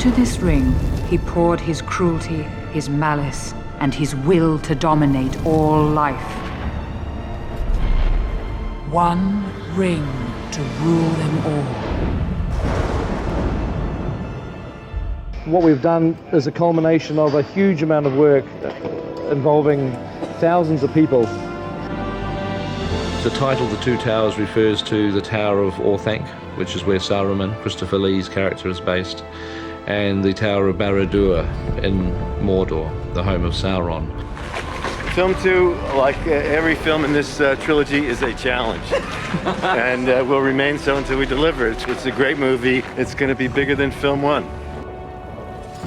Into this ring, he poured his cruelty, his malice, and his will to dominate all life. One ring to rule them all. What we've done is a culmination of a huge amount of work involving thousands of people. The title, The Two Towers, refers to the Tower of Orthanc, which is where Saruman, Christopher Lee's character, is based, and the Tower of Barad-dûr in Mordor, the home of Sauron. Film 2, like every film in this trilogy, is a challenge. And will remain so until we deliver it. It's a great movie. It's going to be bigger than Film 1.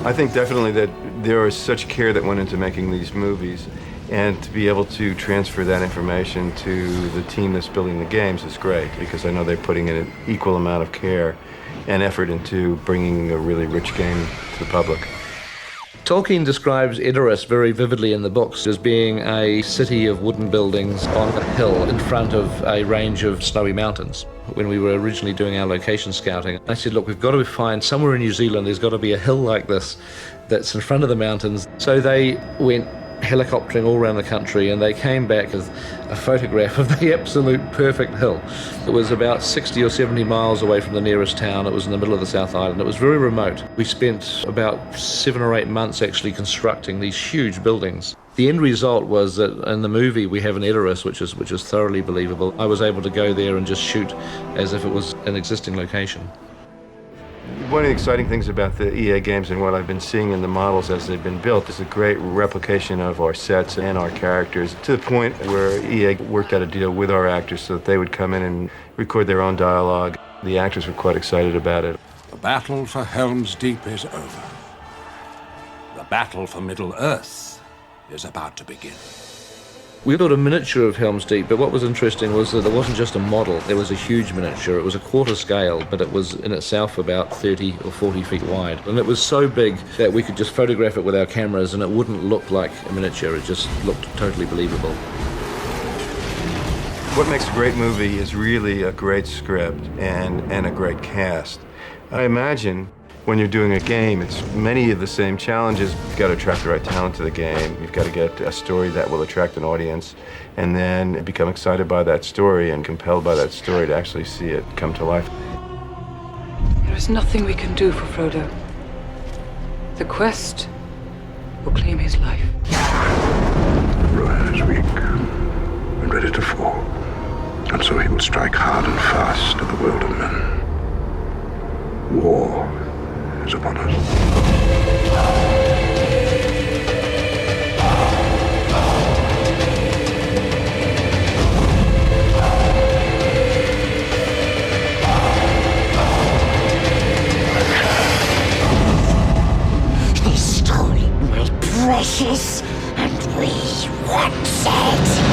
I think definitely that there was such care that went into making these movies, and to be able to transfer that information to the team that's building the games is great, because I know they're putting in an equal amount of care and effort into bringing a really rich game to the public. Tolkien describes Edoras very vividly in the books as being a city of wooden buildings on a hill in front of a range of snowy mountains. When we were originally doing our location scouting, I said, look, we've got to find somewhere in New Zealand, there's got to be a hill like this that's in front of the mountains. So they went helicoptering all around the country, and they came back with a photograph of the absolute perfect hill. It was about 60 or 70 miles away from the nearest town. It was in the middle of the South Island. It was very remote. We spent about 7 or 8 months actually constructing these huge buildings. The end result was that in the movie we have an Edoras, which is thoroughly believable. I was able to go there and just shoot as if it was an existing location. One of the exciting things about the EA games and what I've been seeing in the models as they've been built is a great replication of our sets and our characters, to the point where EA worked out a deal with our actors so that they would come in and record their own dialogue. The actors were quite excited about it. The battle for Helm's Deep is over. The battle for Middle-earth is about to begin. We built a miniature of Helm's Deep, but what was interesting was that it wasn't just a model. There was a huge miniature. It was a quarter scale, but it was in itself about 30 or 40 feet wide. And it was so big that we could just photograph it with our cameras and it wouldn't look like a miniature. It just looked totally believable. What makes a great movie is really a great script and a great cast. I imagine when you're doing a game, it's many of the same challenges. You've got to attract the right talent to the game. You've got to get a story that will attract an audience, and then become excited by that story and compelled by that story to actually see it come to life. There is nothing we can do for Frodo. The quest will claim his life. Rohan is weak and ready to fall, and so he will strike hard and fast at the world of men. War is upon us. They stole my precious, and we want it.